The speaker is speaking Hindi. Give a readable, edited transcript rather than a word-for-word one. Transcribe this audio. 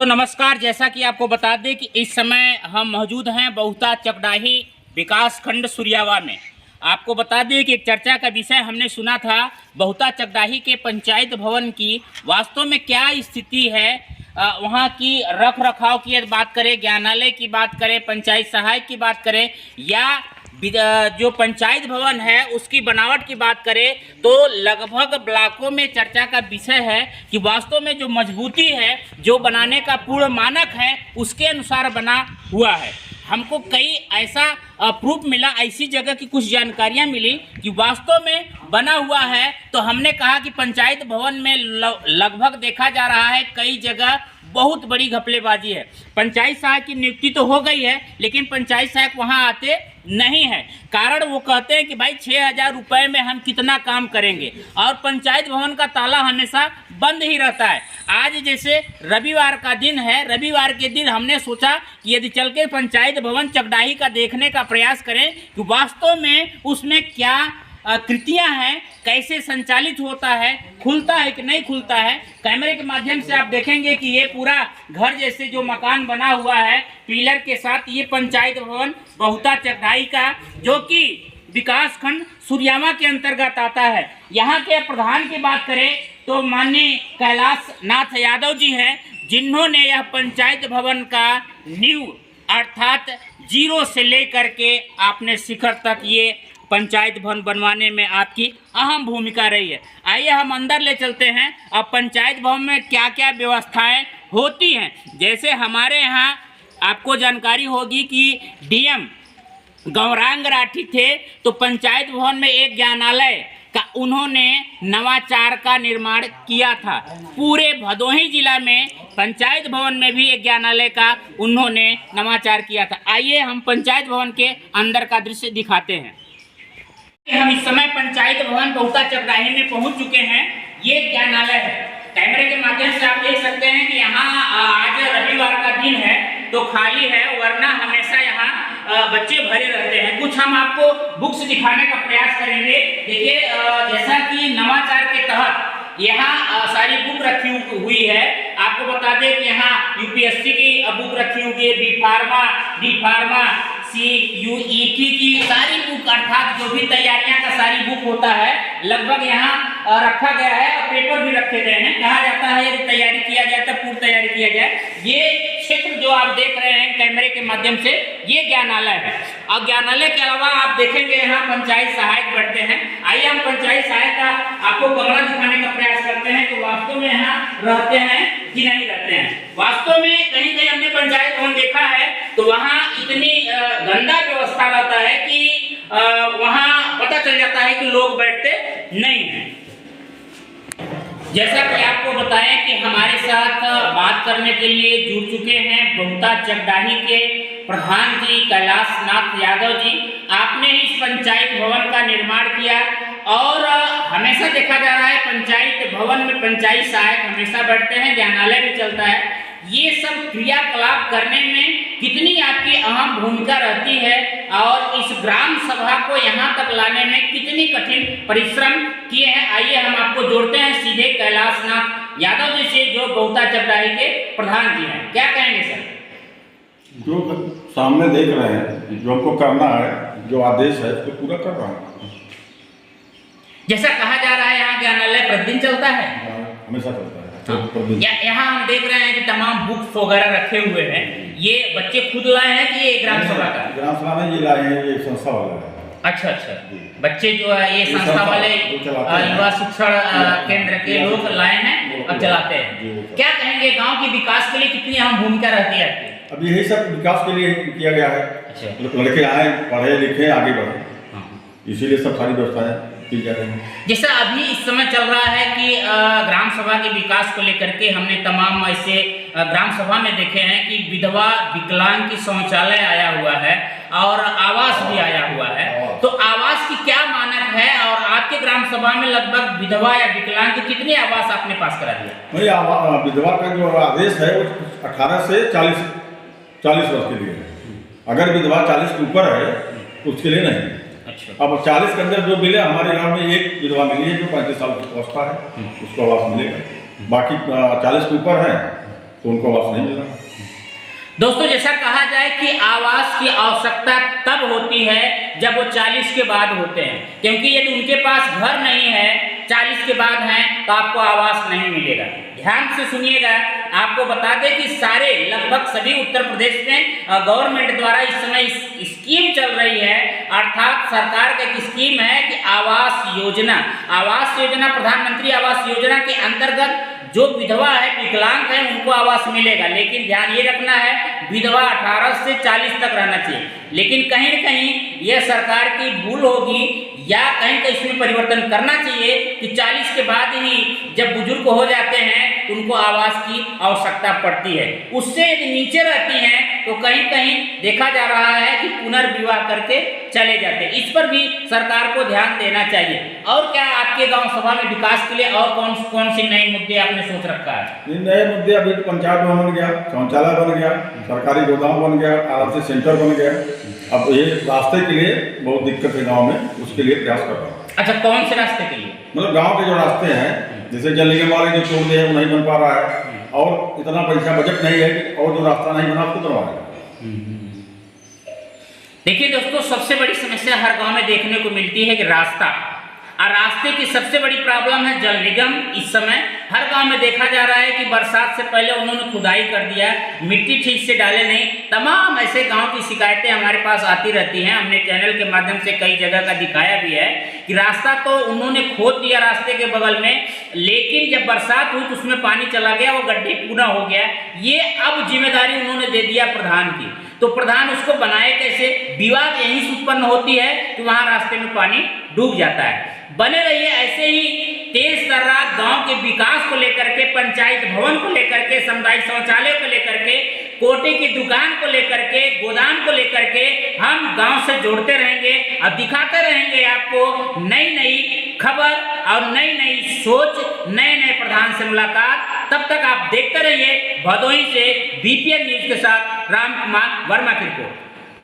नमस्कार। जैसा कि आपको बता दें कि इस समय हम मौजूद हैं बहुता चकडाही विकास खंड सुरियावा में। आपको बता दें कि एक चर्चा का विषय हमने सुना था बहुता चकडाही के पंचायत भवन की वास्तव में क्या स्थिति है, वहाँ की रख रखाव की बात करें, ज्ञानालय की बात करें, पंचायत सहायक की बात करें या जो पंचायत भवन है उसकी बनावट की बात करें, तो लगभग ब्लॉकों में चर्चा का विषय है कि वास्तव में जो मजबूती है, जो बनाने का पूर्ण मानक है उसके अनुसार बना हुआ है। हमको कई ऐसा प्रूफ मिला, ऐसी जगह की कुछ जानकारियां मिली कि वास्तव में बना हुआ है। तो हमने कहा कि पंचायत भवन में लगभग देखा जा रहा है कई जगह बहुत बड़ी घपलेबाजी है। पंचायत सहायक की नियुक्ति तो हो गई है, लेकिन पंचायत सहायक वहां आते नहीं है। कारण वो कहते हैं कि भाई 6,000 रुपये में हम कितना काम करेंगे, और पंचायत भवन का ताला हमेशा बंद ही रहता है। आज जैसे रविवार का दिन है, रविवार के दिन हमने सोचा कि यदि चल के पंचायत भवन चकडाही का देखने का प्रयास करें कि वास्तव में उसमें क्या कृतियां हैं, कैसे संचालित होता है, खुलता है कि नहीं खुलता है। कैमरे के माध्यम से आप देखेंगे कि ये पूरा घर जैसे जो मकान बना हुआ है पिलर के साथ, ये पंचायत भवन बहुता चकडाही का, जो कि विकास खंड सुरियावा के अंतर्गत आता है। यहाँ के प्रधान की बात करें तो माननीय कैलाश नाथ यादव जी हैं, जिन्होंने यह पंचायत भवन का नींव अर्थात जीरो से लेकर के आपने शिखर तक ये पंचायत भवन बनवाने में आपकी अहम भूमिका रही है। आइए हम अंदर ले चलते हैं। अब पंचायत भवन में क्या क्या व्यवस्थाएं होती हैं, जैसे हमारे यहाँ आपको जानकारी होगी कि डीएम गौरांग राठी थे, तो पंचायत भवन में एक ज्ञानालय का उन्होंने नवाचार का निर्माण किया था। पूरे भदोही जिला में पंचायत भवन में भी एक ज्ञानालय का उन्होंने नवाचार किया था। आइए हम पंचायत भवन के अंदर का दृश्य दिखाते हैं। हम इस समय पंचायत भवन बहुता चकडाही में पहुंच चुके हैं। ये ज्ञानालय है। कैमरे के माध्यम से आप देख सकते हैं कि यहाँ आज रविवार का दिन है तो खाली है, वरना हमेशा यहाँ बच्चे भरे रहते हैं। कुछ हम आपको बुक्स दिखाने का प्रयास करेंगे। देखिए, जैसा कि नवाचार के तहत यहाँ सारी बुक रखी हुई है। आपको बता दें कि यहाँ यूपीएससी की बुक रखी हुई है, डी फार्मा CUET की सारी बुक, अर्थात जो भी तैयारियां का सारी बुक होता है लगभग यहाँ रखा गया है, और पेपर भी रखे गए हैं। कहा जाता है यदि तैयारी किया जाए तो पूर्व तैयारी किया जाए। ये क्षेत्र जो आप देख रहे हैं कैमरे के माध्यम से, ये ज्ञानालय है। और ज्ञानालय के अलावा आप देखेंगे यहाँ पंचायत सहायक बैठते हैं। आइए हम पंचायत सहायक का आपको कमरा दिखाने का प्रयास करते हैं कि वास्तव में यहाँ रहते हैं कि नहीं रहते हैं। वास्तव में कहीं कहीं हमने पंचायत भवन देखा है तो वहाँ इतनी गंदा व्यवस्था रहता है कि वहाँ पता चल जाता है कि लोग बैठते नहीं हैं। जैसा कि आपको बताएं कि हमारे साथ बात करने के लिए जुड़ चुके हैं बहुता चकडाही के प्रधान जी कैलाश नाथ यादव जी। आपने इस पंचायत भवन का निर्माण किया, और हमेशा देखा जा रहा है पंचायत भवन में पंचायत सहायक हमेशा बैठते हैं, ज्ञानालय भी चलता है। ये सब क्रियाकलाप करने में कितनी आपकी अहम भूमिका रहती है, और इस ग्राम सभा को यहाँ तक लाने में कितनी कठिन परिश्रम किए हैं। आइए हम आपको जोड़ते हैं सीधे कैलाश नाथ यादव जी से, जो बहुता चकडाही के प्रधान जी हैं। क्या कहेंगे सर? जो सामने देख रहे हैं, जो हमको करना है, जो आदेश है उसको पूरा कर रहा है। जैसा कहा जा रहा है यहाँ ज्ञानालय प्रतिदिन चलता है, हमेशा चलता है। यहाँ हम देख रहे हैं कि तमाम बुक्स वगैरह रखे हुए हैं। ये बच्चे खुद लाए हैं कि ये ग्राम सभा का? ग्राम सभा में ये लाए हैं, ये संस्था वाला है। अच्छा, बच्चे जो है ये संस्था वाले युवा शिक्षण केंद्र के लोग लाए हैं और चलाते हैं। क्या कहेंगे, गांव के विकास के लिए कितनी अहम भूमिका रहती है आपकी? अब यही सब विकास के लिए किया गया है। अच्छा, लड़के आए, पढ़े लिखे, आगे बढ़े, इसीलिए सब सारी व्यवस्थाएं की जा रही है। जैसा अभी इस समय चल रहा है कि ग्राम सभा के विकास को लेकर के हमने तमाम ऐसे ग्राम सभा में देखे हैं कि विधवा विकलांग की शौचालय आया हुआ है और आवास भी आया हुआ है। तो आवास की क्या मानक है, और आपके ग्राम सभा में लगभग विधवा या विकलांग की कितने आवास आपने पास करा दिया? भाई, विधवा का जो आदेश है वो 18 से 40 वर्ष के लिए है। अगर विधवा 40 के ऊपर है तो उसके लिए नहीं। अच्छा। अब 40 के अंदर जो मिले, हमारे गांव में एक विधवा मिली है जो 35 साल की अवस्था है, उसको आवास मिलेगा। बाकी 40 के ऊपर है तो उनको आवास नहीं मिल रहा। दोस्तों, जैसा कहा जाए कि आवास की आवश्यकता तब होती है जब वो 40 के बाद होते हैं, क्योंकि यदि उनके पास घर नहीं है, 40 के बाद हैं, तो आपको आवास नहीं मिलेगा। ध्यान से सुनिएगा, आपको बता दें कि सारे लगभग सभी उत्तर प्रदेश में गवर्नमेंट द्वारा इस समय स्कीम चल रही है, अर्थात सरकार का एक स्कीम है कि आवास योजना प्रधानमंत्री आवास योजना के अंतर्गत जो विधवा है, विकलांग है, उनको आवास मिलेगा। लेकिन ध्यान ये रखना है, विधवा 18 से 40 तक रहना चाहिए। लेकिन कहीं न कहीं यह सरकार की भूल होगी या कहीं कहीं इसमें परिवर्तन करना चाहिए कि 40 के बाद ही जब बुजुर्ग हो जाते हैं तो उनको आवास की आवश्यकता पड़ती है। उससे यदि नीचे रहती हैं तो कहीं कहीं देखा जा रहा है कि पुनर्विवाह करके चले जाते हैं। इस पर भी सरकार को ध्यान देना चाहिए। और क्या आपके गांव सभा में विकास के लिए और कौन से नए मुद्दे आपने सोच रखा है? ये नए मुद्दे, अभी तो पंचायत भवन बन गया, शौचालय बन गया, सरकारी गोदाम बन गया, आरती सेंटर बन गया। अब ये रास्ते के लिए बहुत दिक्कत है गांव में, उसके लिए प्रयास कर रहा हूँ। अच्छा, कौन से रास्ते के लिए? मतलब गांव के जो रास्ते हैं, जैसे जल निगम वाले जो तोड़ दिए वो नहीं बन पा रहा है, और इतना पैसा बजट नहीं है कि और जो रास्ता नहीं बना उसको करवाएगा। देखिए दोस्तों, सबसे बड़ी समस्या हर गांव में देखने को मिलती है कि रास्ता, और रास्ते की सबसे बड़ी प्रॉब्लम है जल निगम। इस समय हर गांव में देखा जा रहा है कि बरसात से पहले उन्होंने खुदाई कर दिया, मिट्टी ठीक से डाले नहीं। तमाम ऐसे गांव की शिकायतें हमारे पास आती रहती हैं। हमने चैनल के माध्यम से कई जगह का दिखाया भी है कि रास्ता तो उन्होंने खोद दिया रास्ते के बगल में, लेकिन जब बरसात हुई तो उसमें पानी चला गया, वो गड्ढे पूरा हो गया। ये अब जिम्मेदारी उन्होंने दे दिया प्रधान की, तो प्रधान उसको बनाए कैसे? विवाद यहीं से उत्पन्न होती है कि वहां रास्ते में पानी डूब जाता है। बने रहिए ऐसे ही तेज तर्रार गांव के विकास को लेकर के, पंचायत भवन को लेकर के, सामुदायिक शौचालय को लेकर के, कोटे की दुकान को लेकर के, गोदाम को लेकर के हम गांव से जोड़ते रहेंगे और दिखाते रहेंगे आपको नई नई खबर और नई नई सोच, नए नए प्रधान से मुलाकात। तब तक आप देखते रहिए भदोही से BPN न्यूज के साथ राम कुमार वर्मा की रिपोर्ट।